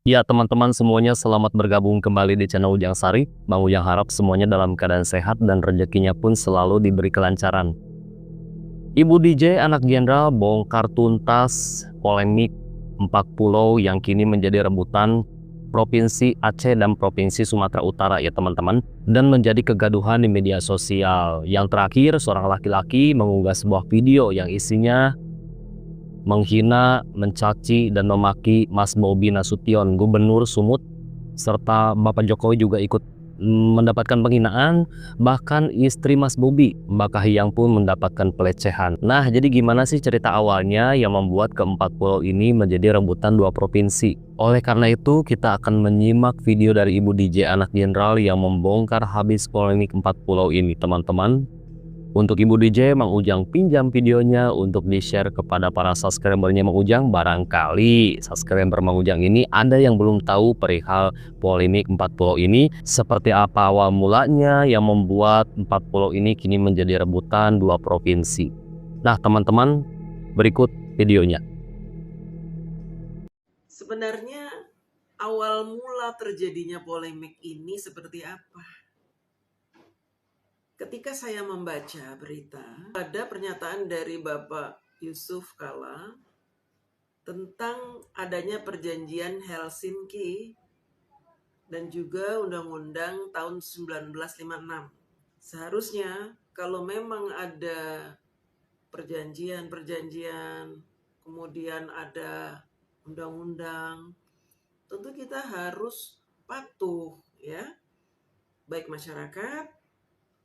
Ya teman-teman semuanya, selamat bergabung kembali di channel Ujang Sari. Bang Ujang harap semuanya dalam keadaan sehat dan rezekinya pun selalu diberi kelancaran. Ibu DJ anak jenderal bongkar tuntas polemik 4 pulau yang kini menjadi rebutan Provinsi Aceh dan Provinsi Sumatera Utara ya teman-teman, dan menjadi kegaduhan di media sosial. Yang terakhir, seorang laki-laki mengunggah sebuah video yang isinya menghina, mencaci, dan memaki Mas Bobi Nasution, Gubernur Sumut, serta Bapak Jokowi juga ikut mendapatkan penghinaan. Bahkan istri Mas Bobi, Mbak Kahiyang pun mendapatkan pelecehan. Nah, jadi gimana sih cerita awalnya yang membuat keempat pulau ini menjadi rebutan dua provinsi? Oleh karena itu, kita akan menyimak video dari Ibu DJ anak jenderal yang membongkar habis polemik 4 pulau ini, teman-teman. Untuk Ibu DJ, Mang Ujang pinjam videonya untuk di-share kepada para subscribernya Mang Ujang. Barangkali subscriber Mang Ujang ini ada yang belum tahu perihal polemik 4 pulau ini, seperti apa awal mulanya yang membuat 4 pulau ini kini menjadi rebutan dua provinsi. Nah teman-teman, berikut videonya. Sebenarnya awal mula terjadinya polemik ini seperti apa? Ketika saya membaca berita, ada pernyataan dari Bapak Yusuf Kala tentang adanya perjanjian Helsinki dan juga Undang-Undang tahun 1956. Seharusnya kalau memang ada perjanjian, kemudian ada undang-undang, tentu kita harus patuh ya, baik masyarakat,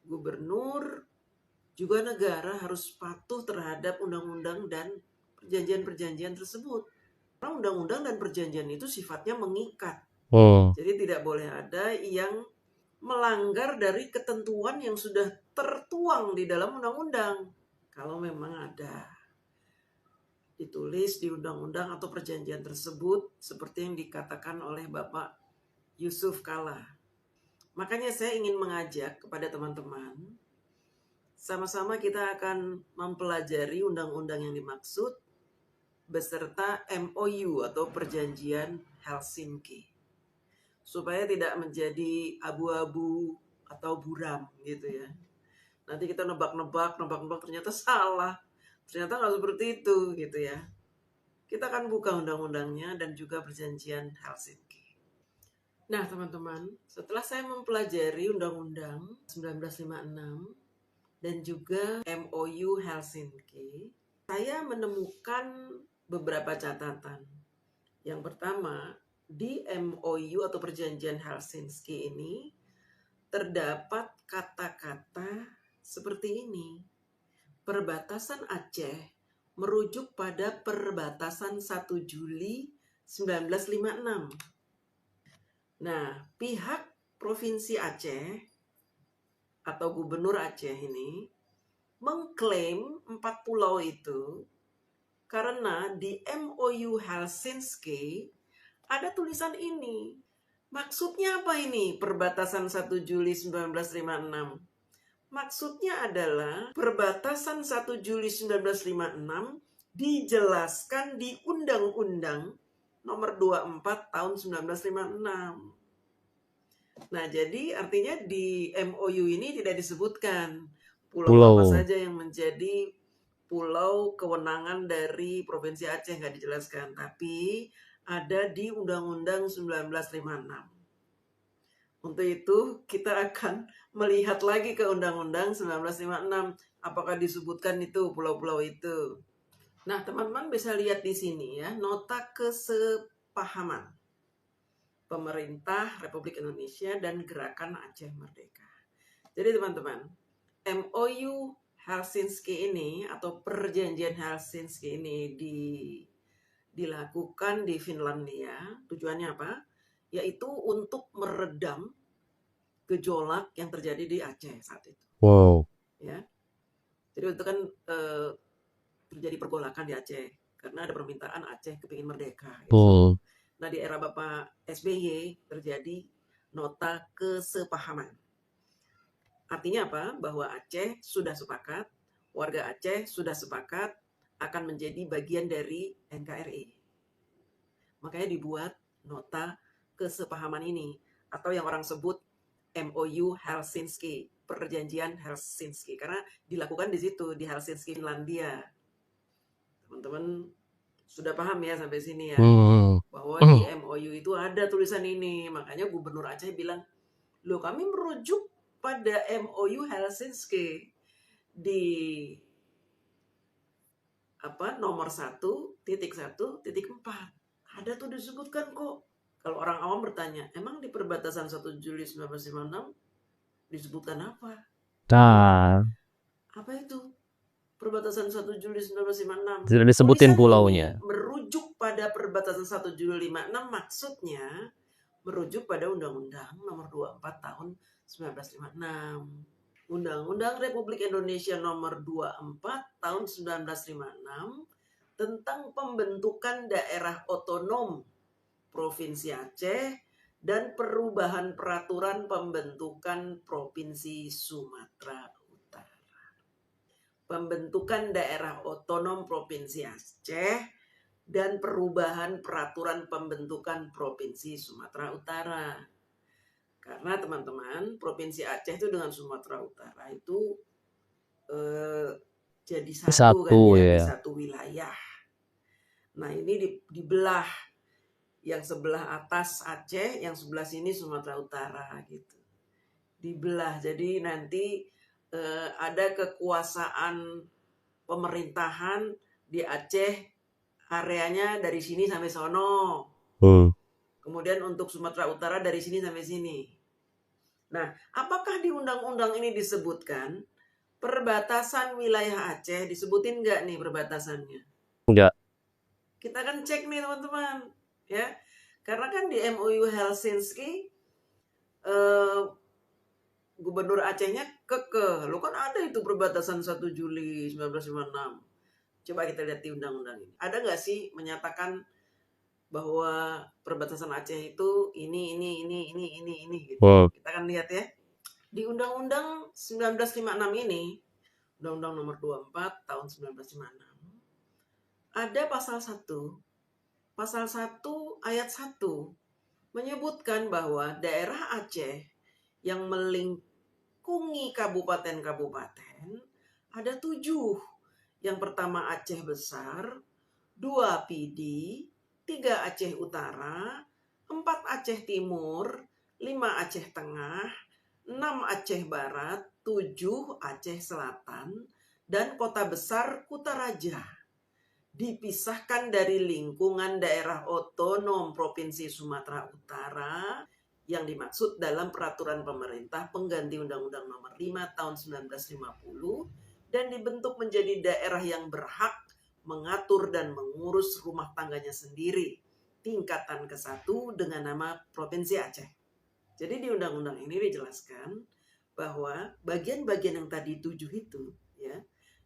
gubernur, juga negara harus patuh terhadap undang-undang dan perjanjian-perjanjian tersebut. Karena undang-undang dan perjanjian itu sifatnya mengikat. Jadi tidak boleh ada yang melanggar dari ketentuan yang sudah tertuang di dalam undang-undang. Kalau memang ada ditulis di undang-undang atau perjanjian tersebut seperti yang dikatakan oleh Bapak Yusuf Kala. Makanya saya ingin mengajak kepada teman-teman, sama-sama kita akan mempelajari undang-undang yang dimaksud beserta MOU atau Perjanjian Helsinki. Supaya tidak menjadi abu-abu atau buram gitu ya. Nanti kita nebak-nebak ternyata salah. Ternyata nggak seperti itu gitu ya. Kita akan buka undang-undangnya dan juga Perjanjian Helsinki. Nah teman-teman, setelah saya mempelajari Undang-Undang 1956 dan juga MOU Helsinki, saya menemukan beberapa catatan. Yang pertama, di MOU atau Perjanjian Helsinki ini terdapat kata-kata seperti ini. Perbatasan Aceh merujuk pada perbatasan 1 Juli 1956. Nah, pihak Provinsi Aceh atau Gubernur Aceh ini mengklaim 4 pulau itu karena di MOU Helsinki ada tulisan ini. Maksudnya apa ini perbatasan 1 Juli 1956? Maksudnya adalah perbatasan 1 Juli 1956 dijelaskan di Undang-Undang nomor 24 tahun 1956. Nah, jadi artinya di MOU ini tidak disebutkan pulau apa saja yang menjadi pulau kewenangan dari Provinsi Aceh, nggak dijelaskan. Tapi ada di Undang-Undang 1956. Untuk itu kita akan melihat lagi ke Undang-Undang 1956. Apakah disebutkan itu pulau-pulau itu. Nah, teman-teman bisa lihat di sini ya, nota kesepahaman pemerintah Republik Indonesia dan Gerakan Aceh Merdeka. Jadi teman-teman, MOU Helsinki ini atau perjanjian Helsinki ini dilakukan di Finlandia. Tujuannya apa? Yaitu untuk meredam gejolak yang terjadi di Aceh saat itu. Wow. Ya, jadi itu kan terjadi pergolakan di Aceh karena ada permintaan Aceh kepingin merdeka. Gitu. Nah di era Bapak SBY terjadi nota kesepahaman. Artinya apa? Bahwa Aceh sudah sepakat, warga Aceh sudah sepakat akan menjadi bagian dari NKRI. Makanya dibuat nota kesepahaman ini, atau yang orang sebut MOU Helsinki, perjanjian Helsinki, karena dilakukan di situ, di Helsinki, Finlandia. Teman-teman sudah paham ya sampai sini ya, bahwa di MOU itu ada tulisan ini. Makanya Gubernur Aceh bilang, loh kami merujuk pada MOU Helsinki di nomor 1.1.4. Ada tuh disebutkan kok. Kalau orang awam bertanya, emang di perbatasan 1 Juli 1956 disebutkan apa? Nah, Apa itu? Perbatasan 1 Juli 1956. tidak disebutin Tulisan pulaunya. ini merujuk pada perbatasan 1 Juli 56, maksudnya merujuk pada Undang-Undang Nomor 24 Tahun 1956. Undang-Undang Republik Indonesia Nomor 24 Tahun 1956 tentang pembentukan daerah otonom Provinsi Aceh dan perubahan peraturan pembentukan Provinsi Sumatera Utara. Pembentukan daerah otonom Provinsi Aceh dan perubahan peraturan pembentukan Provinsi Sumatera Utara. Karena teman-teman, Provinsi Aceh itu dengan Sumatera Utara itu jadi satu kan ya, di satu wilayah. Nah ini dibelah, yang sebelah atas Aceh, yang sebelah sini Sumatera Utara gitu. Dibelah, jadi nanti ada kekuasaan pemerintahan di Aceh, areanya dari sini sampai sono. Kemudian untuk Sumatera Utara dari sini sampai sini. Nah, apakah di undang-undang ini disebutkan perbatasan wilayah Aceh? Disebutin nggak nih perbatasannya? Enggak. Kita kan cek nih teman-teman, ya. Karena kan di MOU Helsinki Gubernur Acehnya kekeh. Lo kan ada itu perbatasan 1 Juli 1956. Coba kita lihat di undang-undang ini. Ada nggak sih menyatakan bahwa perbatasan Aceh itu ini gitu. Kita akan lihat ya. Di Undang-Undang 1956 ini, Undang-Undang Nomor 24 Tahun 1956, ada pasal 1. Pasal 1 ayat 1 menyebutkan bahwa daerah Aceh yang melingkungi kabupaten-kabupaten ada 7. Yang pertama Aceh Besar, 2 Pidi, 3 Aceh Utara, 4 Aceh Timur, 5 Aceh Tengah, 6 Aceh Barat, 7 Aceh Selatan, dan kota besar Kutaraja. Dipisahkan dari lingkungan daerah otonom Provinsi Sumatera Utara yang dimaksud dalam peraturan pemerintah pengganti Undang-Undang Nomor 5 Tahun 1950 dan dibentuk menjadi daerah yang berhak mengatur dan mengurus rumah tangganya sendiri, tingkatan ke-1 dengan nama Provinsi Aceh. Jadi di undang-undang ini dijelaskan bahwa bagian-bagian yang tadi 7 itu, ya,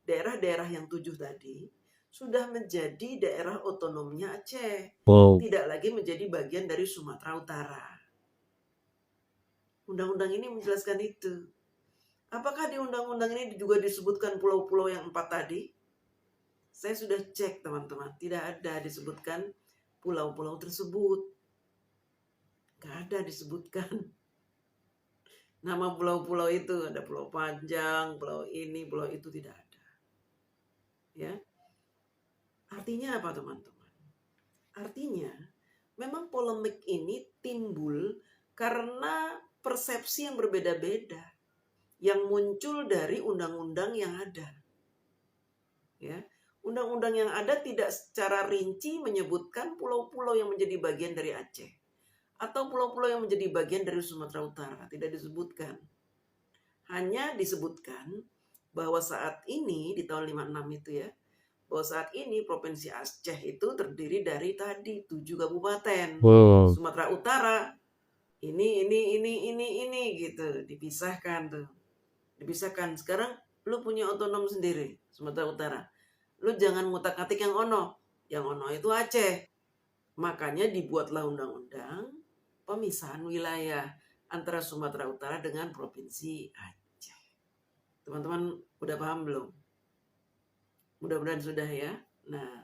daerah-daerah yang 7 tadi sudah menjadi daerah otonomnya Aceh, tidak lagi menjadi bagian dari Sumatera Utara. Undang-undang ini menjelaskan itu. Apakah di undang-undang ini juga disebutkan pulau-pulau yang 4 tadi? Saya sudah cek teman-teman, tidak ada disebutkan pulau-pulau tersebut. Gak ada disebutkan nama pulau-pulau itu. Ada Pulau Panjang, pulau ini, pulau itu, tidak ada. Ya. Artinya apa teman-teman? Artinya memang polemik ini timbul karena persepsi yang berbeda-beda yang muncul dari undang-undang yang ada. Ya. Undang-undang yang ada tidak secara rinci menyebutkan pulau-pulau yang menjadi bagian dari Aceh atau pulau-pulau yang menjadi bagian dari Sumatera Utara, tidak disebutkan. Hanya disebutkan bahwa saat ini di tahun 56 itu ya, bahwa saat ini Provinsi Aceh itu terdiri dari tadi 7 kabupaten. Sumatera Utara ini gitu, dipisahkan tuh. Dipisahkan. Sekarang lu punya otonom sendiri, Sumatera Utara. Lu jangan ngutak-ngatik yang ono. Yang ono itu Aceh. Makanya dibuatlah undang-undang pemisahan wilayah antara Sumatera Utara dengan Provinsi Aceh. Teman-teman udah paham belum? Mudah-mudahan sudah ya. Nah,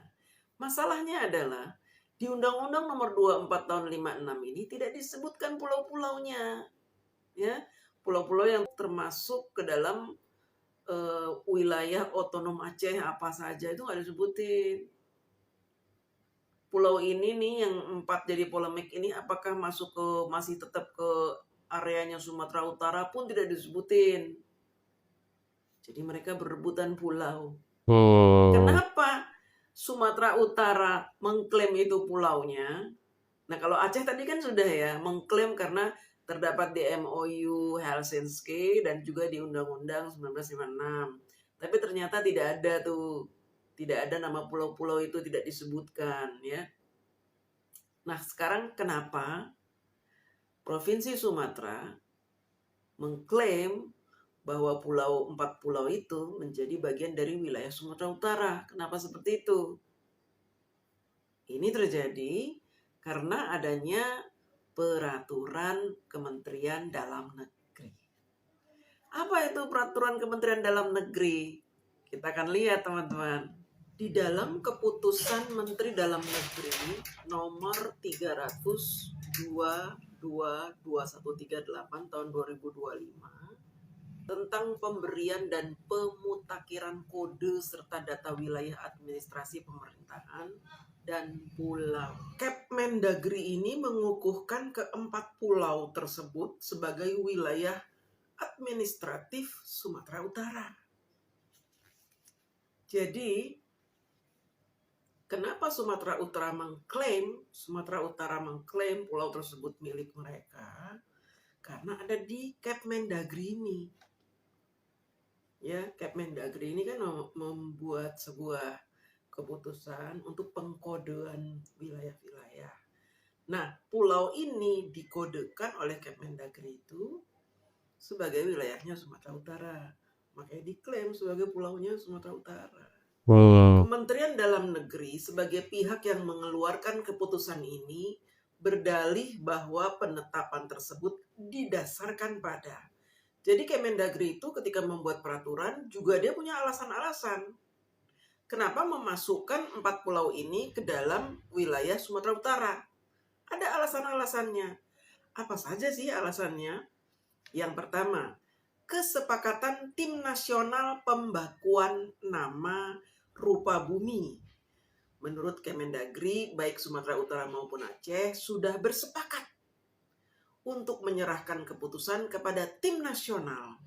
masalahnya adalah Di Undang-Undang Nomor 24 Tahun 56 ini tidak disebutkan pulau-pulaunya, ya. Pulau-pulau yang termasuk ke dalam wilayah otonom Aceh apa saja itu nggak disebutin. Pulau ini nih yang 4 jadi polemik ini apakah masih tetap ke areanya Sumatera Utara pun tidak disebutin. Jadi mereka berebutan pulau. Kenapa Sumatera Utara mengklaim itu pulaunya? Nah, kalau Aceh tadi kan sudah ya mengklaim karena terdapat di MOU Helsinki dan juga di Undang-Undang 1956. Tapi ternyata tidak ada tuh. Tidak ada nama pulau-pulau itu tidak disebutkan ya. Nah, sekarang kenapa Provinsi Sumatera mengklaim bahwa 4 pulau itu menjadi bagian dari wilayah Sumatera Utara? Kenapa seperti itu? Ini terjadi karena adanya peraturan Kementerian Dalam Negeri. Apa itu peraturan Kementerian Dalam Negeri? Kita akan lihat teman-teman. Di dalam keputusan Menteri Dalam Negeri nomor 302-2138 tahun 2025 tentang pemberian dan pemutakhiran kode serta data wilayah administrasi pemerintahan dan pulau. Kepmendagri ini mengukuhkan keempat pulau tersebut sebagai wilayah administratif Sumatera Utara. Jadi, kenapa Sumatera Utara mengklaim pulau tersebut milik mereka? Karena ada di Kepmendagri ini. Ya, Kepmendagri ini kan membuat sebuah keputusan untuk pengkodean wilayah-wilayah. Nah, pulau ini dikodekan oleh Kepmendagri itu sebagai wilayahnya Sumatera Utara. Makanya diklaim sebagai pulaunya Sumatera Utara. Kementerian Dalam Negeri sebagai pihak yang mengeluarkan keputusan ini berdalih bahwa penetapan tersebut didasarkan pada. Jadi Kemendagri itu ketika membuat peraturan juga dia punya alasan-alasan. Kenapa memasukkan 4 pulau ini ke dalam wilayah Sumatera Utara? Ada alasan-alasannya. Apa saja sih alasannya? Yang pertama, kesepakatan Tim Nasional Pembakuan Nama Rupa Bumi. Menurut Kemendagri, baik Sumatera Utara maupun Aceh sudah bersepakat untuk menyerahkan keputusan kepada tim nasional.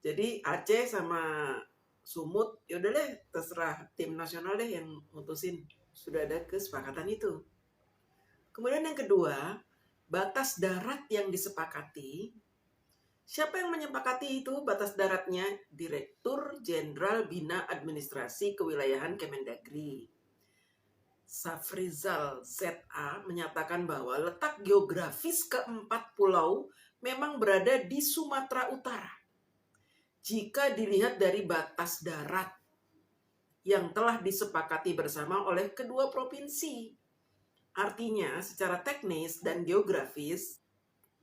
Jadi Aceh sama Sumut, yaudah deh terserah tim nasional deh yang mutusin. Sudah ada kesepakatan itu. Kemudian yang kedua, batas darat yang disepakati. Siapa yang menyepakati itu batas daratnya? Direktur Jenderal Bina Administrasi Kewilayahan Kemendagri. Safrizal ZA menyatakan bahwa letak geografis keempat pulau memang berada di Sumatera Utara. Jika dilihat dari batas darat yang telah disepakati bersama oleh kedua provinsi. Artinya secara teknis dan geografis,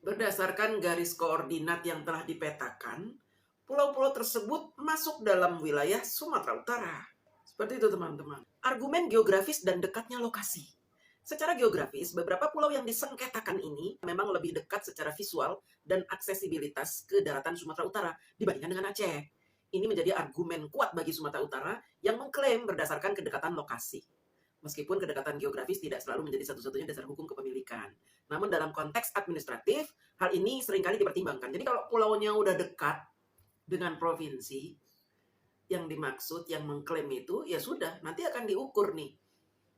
berdasarkan garis koordinat yang telah dipetakan, pulau-pulau tersebut masuk dalam wilayah Sumatera Utara. Seperti itu teman-teman. Argumen geografis dan dekatnya lokasi. Secara geografis, beberapa pulau yang disengketakan ini memang lebih dekat secara visual dan aksesibilitas ke daratan Sumatera Utara dibandingkan dengan Aceh. Ini menjadi argumen kuat bagi Sumatera Utara yang mengklaim berdasarkan kedekatan lokasi. Meskipun kedekatan geografis tidak selalu menjadi satu-satunya dasar hukum kepemilikan. Namun dalam konteks administratif, hal ini seringkali dipertimbangkan. Jadi kalau pulaunya udah dekat dengan provinsi, yang dimaksud, yang mengklaim itu, ya sudah, nanti akan diukur nih.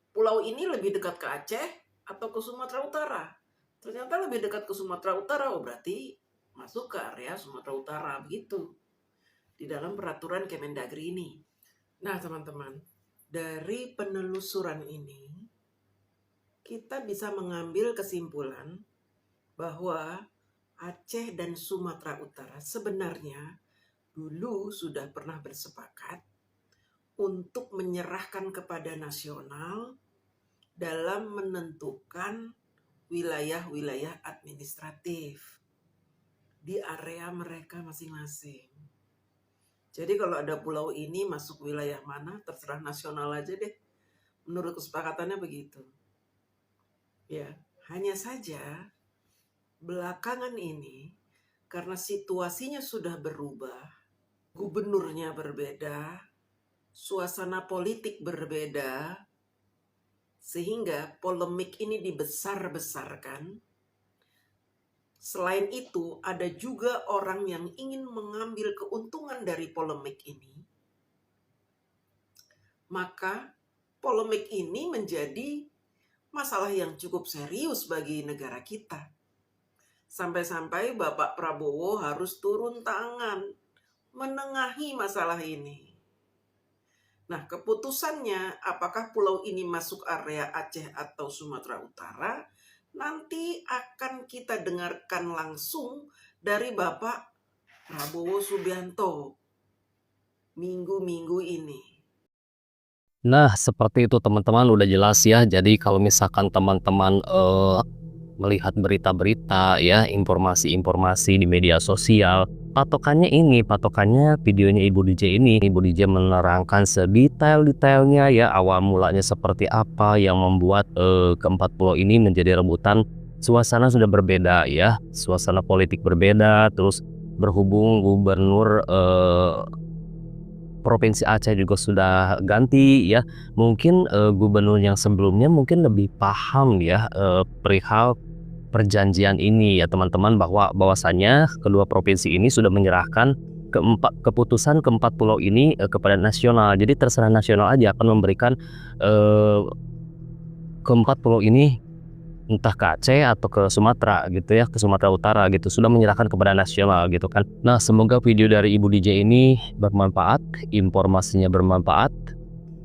Pulau ini lebih dekat ke Aceh atau ke Sumatera Utara? Ternyata lebih dekat ke Sumatera Utara, oh berarti masuk ke area Sumatera Utara, begitu. Di dalam peraturan Kemendagri ini. Nah teman-teman, dari penelusuran ini, kita bisa mengambil kesimpulan bahwa Aceh dan Sumatera Utara sebenarnya dulu sudah pernah bersepakat untuk menyerahkan kepada nasional dalam menentukan wilayah-wilayah administratif di area mereka masing-masing. Jadi kalau ada pulau ini masuk wilayah mana, terserah nasional aja deh. menurut kesepakatannya begitu. Ya, hanya saja belakangan ini karena situasinya sudah berubah, gubernurnya berbeda, suasana politik berbeda, sehingga polemik ini dibesar-besarkan. Selain itu, ada juga orang yang ingin mengambil keuntungan dari polemik ini. Maka polemik ini menjadi masalah yang cukup serius bagi negara kita. Sampai-sampai Bapak Prabowo harus turun tangan menengahi masalah ini. Nah, keputusannya apakah pulau ini masuk area Aceh atau Sumatera Utara nanti akan kita dengarkan langsung dari Bapak Prabowo Subianto minggu-minggu ini. Nah, seperti itu teman-teman, udah jelas ya. Jadi kalau misalkan teman-teman melihat berita-berita ya, informasi-informasi di media sosial, patokannya videonya Ibu DJ ini. Ibu DJ menerangkan sedetail-detailnya ya, awal mulanya seperti apa yang membuat keempat pulau ini menjadi rebutan. Suasana sudah berbeda ya, suasana politik berbeda, terus berhubung gubernur Provinsi Aceh juga sudah ganti ya, mungkin gubernur yang sebelumnya mungkin lebih paham ya perihal perjanjian ini ya teman-teman, bahwasannya kedua provinsi ini sudah menyerahkan keputusan keempat pulau ini kepada nasional. Jadi terserah nasional aja akan memberikan keempat pulau ini entah ke Aceh atau ke Sumatera gitu ya, ke Sumatera Utara gitu, sudah menyerahkan kepada nasional gitu kan. Nah, semoga video dari Ibu DJ ini bermanfaat, informasinya bermanfaat.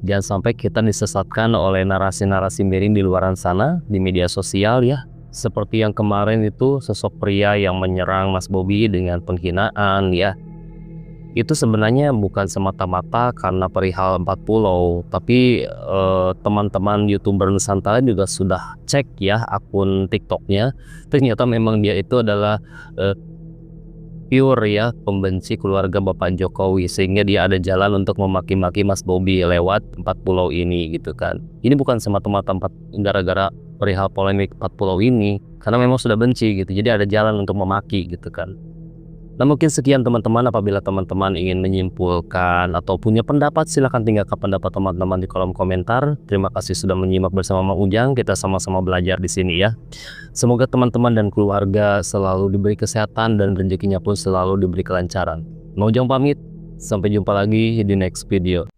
Jangan sampai kita disesatkan oleh narasi-narasi miring di luaran sana di media sosial ya. Seperti yang kemarin itu, sosok pria yang menyerang Mas Bobi dengan penghinaan ya. Itu sebenarnya bukan semata-mata karena perihal 4 pulau, tapi teman-teman YouTuber Nusantara juga sudah cek ya akun TikToknya. Ternyata memang dia itu adalah pure ya pembenci keluarga Bapak Jokowi, sehingga dia ada jalan untuk memaki-maki Mas Bobi lewat 4 pulau ini gitu kan. Ini bukan semata-mata gara-gara perihal polemik 4 pulau ini, karena memang sudah benci gitu, jadi ada jalan untuk memaki gitu kan. Nah, mungkin sekian teman-teman. Apabila teman-teman ingin menyimpulkan atau punya pendapat, silahkan tinggalkan pendapat teman-teman di kolom komentar. Terima kasih sudah menyimak bersama Mang Ujang. Kita sama-sama belajar di sini ya. Semoga teman-teman dan keluarga selalu diberi kesehatan dan rezekinya pun selalu diberi kelancaran. Mang Ujang pamit. Sampai jumpa lagi di next video.